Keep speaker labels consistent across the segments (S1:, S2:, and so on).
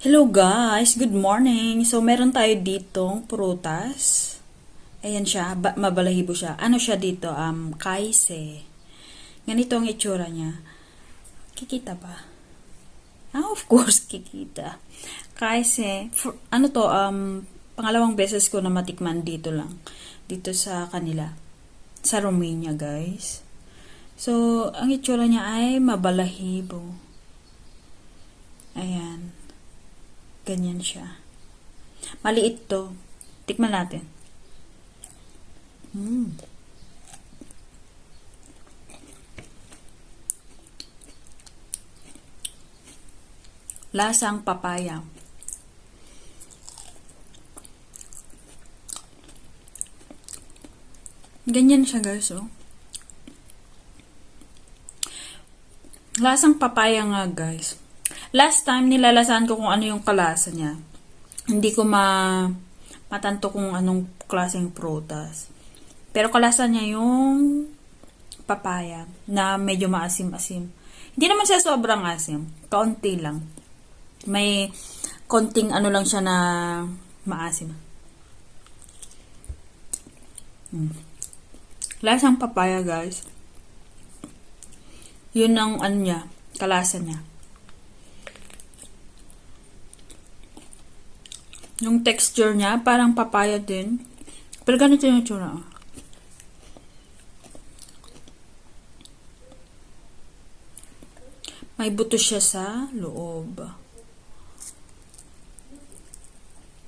S1: Hello guys, good morning. So meron tayo ditong prutas. Ayan siya, mabalahibo siya. Ano siya dito? Kaise. Ganito ang itsura niya. Kikita ba? Of course, kikita. Kaise. Ano to? Pangalawang beses ko na matikman dito lang. Dito sa kanila. Sa Romania, guys. So, ang itsura niya ay mabalahibo. Ayan. Ganyan siya. Maliit to. Tikman natin. Lasang papaya. Ganyan siya, guys, oh. Lasang papaya nga, guys. Last time, nilalasahan ko kung ano yung kalasa niya. Hindi ko matanto kung anong klaseng prutas. Pero kalasa niya yung papaya na medyo maasim-asim. Hindi naman siya sobrang asim. Kaunti lang. May konting ano lang siya na maasim. Lasang papaya, guys. Yun ang ano niya, kalasa niya. Yung texture niya, parang papaya din. Pero ganito yung itsura. May buto siya sa loob.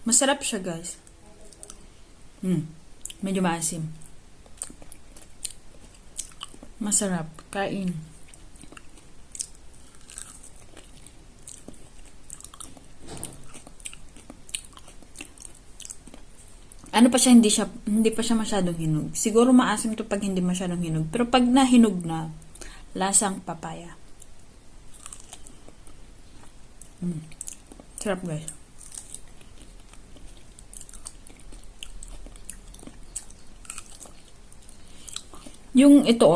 S1: Masarap siya, guys. Medyo maasim. Masarap. Kain. Ano pa siya, hindi pa siya masyadong hinog. Siguro maasim to pag hindi masyadong hinog. Pero pag nahinog na, lasang papaya. Sarap, guys. Yung ito,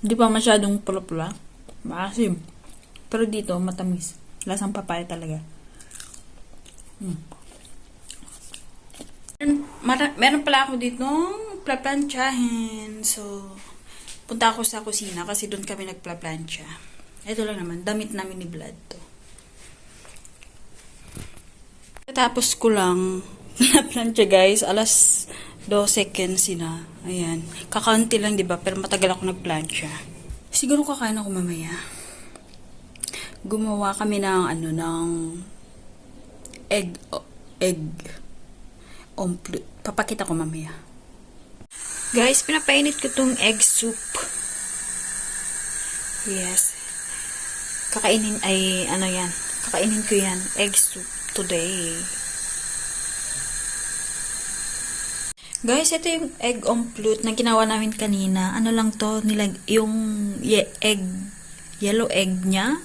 S1: hindi pa masyadong pula-pula. Maasim. Pero dito, matamis. Lasang papaya talaga. Meron pala ako dito plaplansyahin. So, punta ako sa kusina kasi doon kami nagplaplansya. Ito lang naman, damit namin ni Vlad to. Tapos ko lang plaplansya, guys. Alas 2 na. Ayan. Kakaunti lang, diba? Pero matagal ako nagplansya. Siguro kakain ako mamaya. Gumawa kami ng egg omelet. Papakita ko mamaya. Guys, pinapainit ko tong egg soup. Yes. Kakainin ko yan. Egg soup today. Guys, ito yung egg omelet na ginawa namin kanina. Ano lang to, yung yellow egg niya.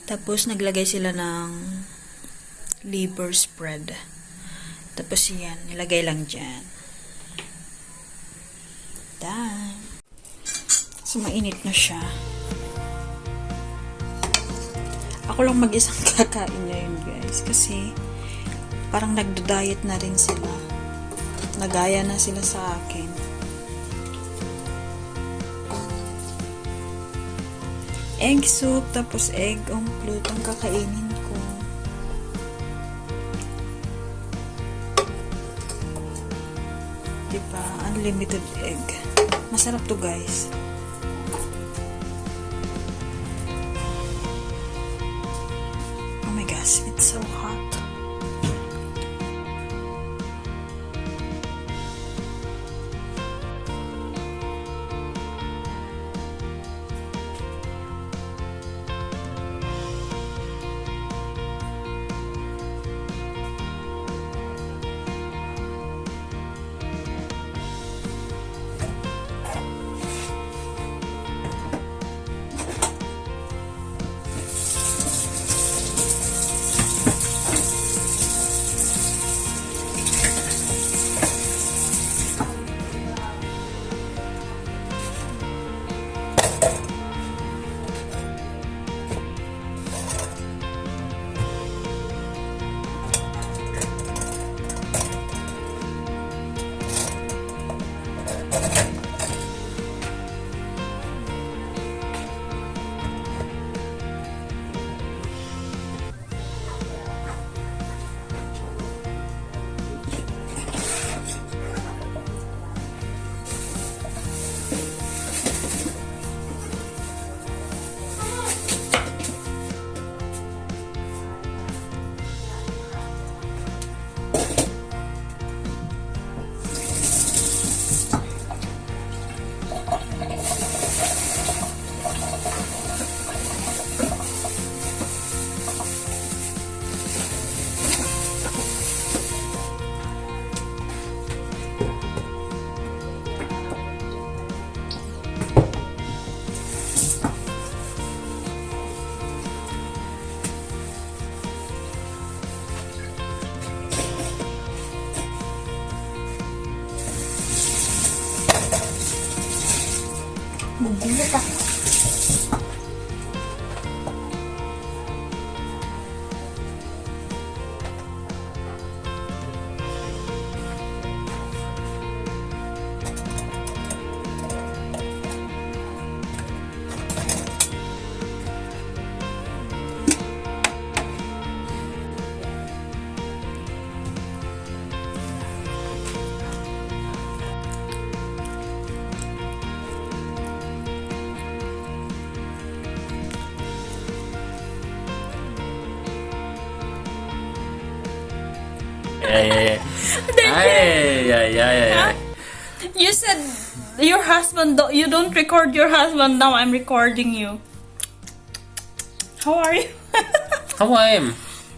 S1: Tapos, naglagay sila ng liver spread. Tapos yan, nilagay lang dyan. Done. So, mainit na siya. Ako lang mag-isang kakain ngayon, guys. Kasi, parang nagdo-diet na rin sila. Nagaya na sila sa akin. Egg soup, tapos egg omelet ang kakainin ko. Diba? Unlimited egg. Masarap to, guys. Oh my gosh, it's so hot. Magulat ako.
S2: Yeah.
S1: You said your husband, you don't record your husband, now I'm recording you. How are you?
S2: How I am?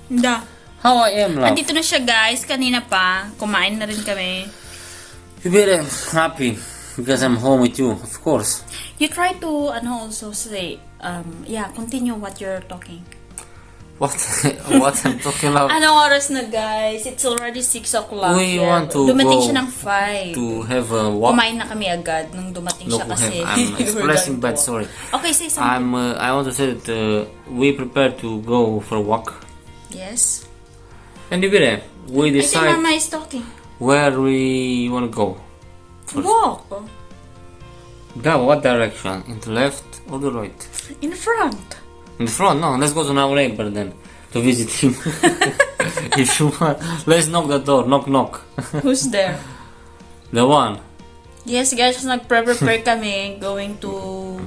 S1: Da.
S2: How I am, love?
S1: Andito na siya guys, kanina pa. Kumain na rin kami.
S2: You better happy because I'm home with you, of course.
S1: You try to, also say, continue what you're talking.
S2: What I'm talking about?
S1: Anong oras na guys? It's already 6 o'clock.
S2: We want to
S1: Dumating
S2: go
S1: siya ng 5.
S2: To have a walk.
S1: Kumain na kami agad nung dumating siya kasi.
S2: I'm expressing bad, sorry.
S1: Okay, say something.
S2: I want to say that we prepare to go for a walk.
S1: Yes.
S2: And you better, we
S1: I think
S2: decide
S1: Mama is talking.
S2: where we want to go. First.
S1: Walk.
S2: Go, what direction? In the left or the right?
S1: In front.
S2: In the front? No, let's go to our neighbor then to visit him. If you want, let's knock the door. Knock.
S1: Who's there?
S2: The one.
S1: Yes guys, nagpre-prepare kami going to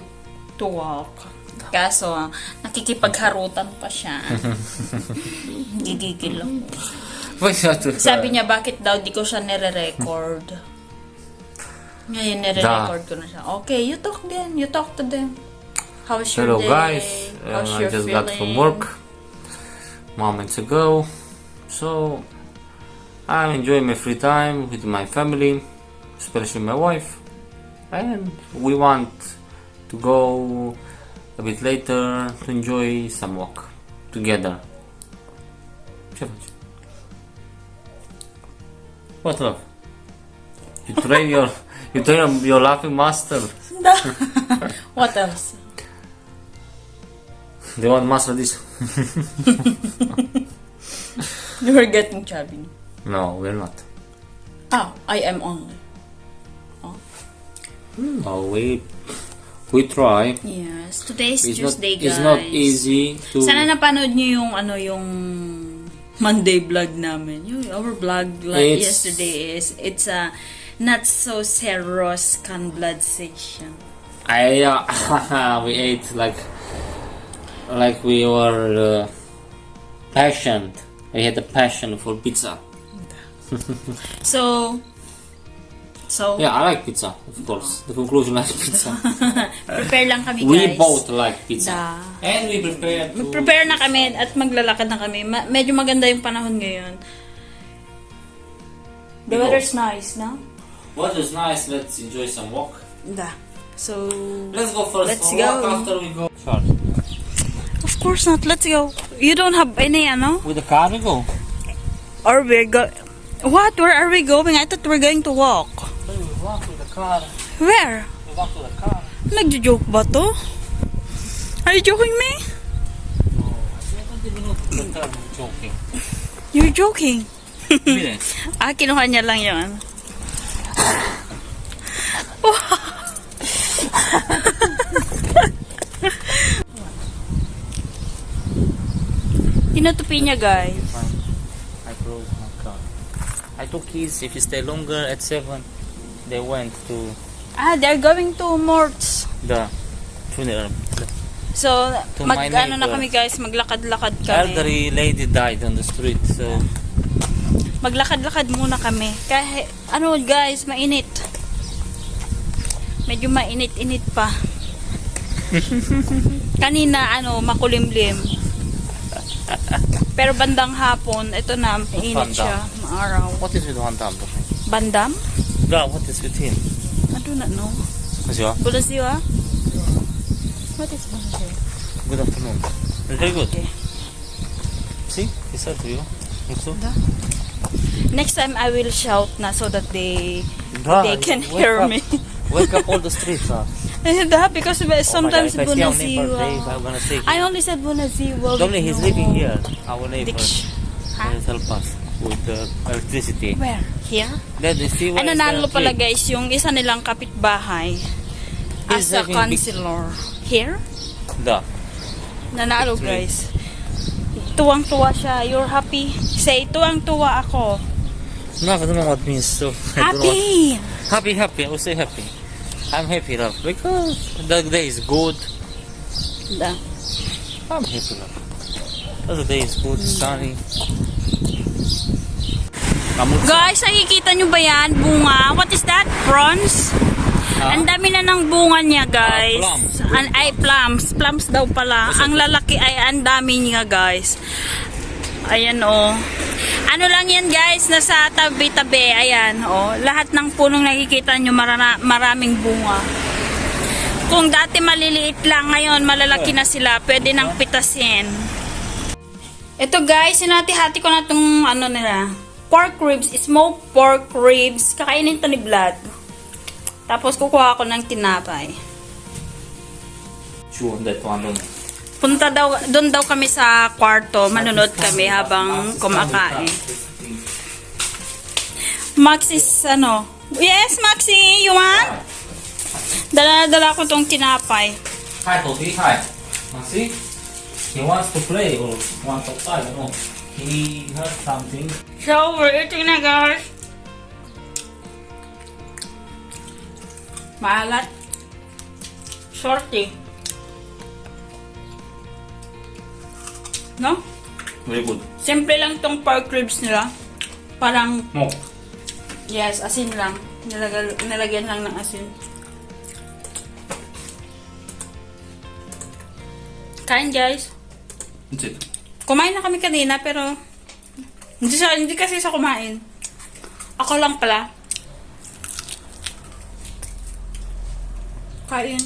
S1: walk. Kaso, nakikipagharutan pa siya. Gigigil ako. Sabi niya, bakit daw di ko siya nire-record? Ngayon, nire-record ko na siya. Okay, you talk then. You talk to them. How's your
S2: Hello
S1: day?
S2: guys,
S1: How's
S2: I
S1: your
S2: just
S1: feeling?
S2: got from work moments ago, so I'm enjoying my free time with my family, especially my wife, and we want to go a bit later to enjoy some walk together. What love? You train your laughing master.
S1: What else?
S2: They want master this.
S1: You were getting chubby.
S2: No, we're not.
S1: Ah, I am only.
S2: No, we try.
S1: Yes, today's
S2: It's
S1: Tuesday,
S2: not,
S1: guys.
S2: It's not easy to.
S1: Sana napanood niyo yung Monday vlog namin. Our vlog like yesterday it's a not so serious blood session.
S2: We ate like we were passionate. We had a passion for pizza.
S1: So
S2: Yeah, I like pizza, of course. The conclusion, I like pizza.
S1: prepare lang kami guys.
S2: We both like pizza. And we
S1: prepare na kami at maglalakad na kami. Medyo maganda yung panahon ngayon. The weather's nice, no?
S2: Weather's nice. Let's enjoy some walk.
S1: So
S2: Let's go first.
S1: Let's
S2: for
S1: go.
S2: Walk after we go. Sure.
S1: Of course not. Let's go. You don't have any,
S2: With the car we go.
S1: Or we're What? Where are we going? I thought we're going to walk.
S2: We walk with the car.
S1: Where?
S2: We walk to the car.
S1: Nagjo-joke ba to? Are you joking me?
S2: No, I don't even know the term joking.
S1: You're joking.
S2: Really?
S1: Kinuha niya lang yun. Tinutupi niya, guys.
S2: I closed my car. I took keys. If you stay longer at 7, they went to
S1: They're going to Morts.
S2: the funeral.
S1: So,
S2: To my
S1: na
S2: neighbor.
S1: kami guys, maglakad-lakad kami.
S2: Elderly lady died on the street, so
S1: Maglakad-lakad muna kami. Kahit, guys, mainit. Medyo mainit-init pa. Kanina, makulimlim. Pero bandang hapon, ito na, mainit siya. Maaraw.
S2: what is with one dam?
S1: Bandam?
S2: Yeah, what is with him?
S1: I do not know.
S2: Bonjour.
S1: Bonjour. What is bonjour?
S2: Good afternoon. Very good.
S1: Okay.
S2: See, he said to you. So,
S1: Next time, I will shout na so that they
S2: Ah,
S1: can
S2: wake
S1: hear
S2: up.
S1: me.
S2: Wake up all the streets.
S1: Because sometimes
S2: if I see our
S1: Bunaziwa.
S2: neighbor Dave, I'm gonna say
S1: I only said Bunaziwa.
S2: Dominic, he's living here. Our neighbor.
S1: Huh?
S2: He'll help us with the electricity.
S1: Where? Here?
S2: Then you see where is
S1: Nanalo
S2: the
S1: pala
S2: tree?
S1: guys, yung isa nilang kapitbahay
S2: He's
S1: as a
S2: having big-
S1: councilor. Here?
S2: The
S1: Nanalo
S2: Tree.
S1: guys. Tuwang-tuwa siya. You're happy? Say, tuwang-tuwa ako.
S2: No, I don't know what it means. So I don't know
S1: Happy!
S2: happy. I will say happy. I'm happy, love, because the day is good.
S1: Da.
S2: I'm happy, love. The day is good, sunny.
S1: Guys, nakikita nyo ba yan? Bunga. What is that? Prawns? Ang dami na ng bunga niya, guys.
S2: Plums.
S1: Ay, plums. Plums daw pala. Ang lalaki ay ang dami niya, guys. Ayan, oh. Ano lang yan, guys, nasa tabi-tabi. Ayan, oh. Lahat ng punong nakikita nyo, maraming bunga. Kung dati maliliit lang, ngayon malalaki na sila. Pwede nang pitasin. Ito, guys, sinati-hati ko na itong ano nila. Pork ribs, smoked pork ribs. Kakainin to ni Vlad. Tapos kukuha ako ng tinapay.
S2: Chew on that one, don't
S1: Punta daw, doon daw kami sa kwarto. Manunod kami habang kumakain. Maxis, ano? Yes, Maxi, you want? Dala ko tong tinapay.
S2: Hi, Toby. Hi. See? He wants to play or want to play. No. He heard something.
S1: So, we're eating na, guys. Maalat. Shorty. No?
S2: Very good.
S1: Simple lang tong pork ribs nila. Parang,
S2: No.
S1: yes, asin lang. Nilagyan lang ng asin. Kain, guys.
S2: That's it.
S1: Kumain na kami kanina, pero hindi kasi sa kumain. Ako lang pala. Kain.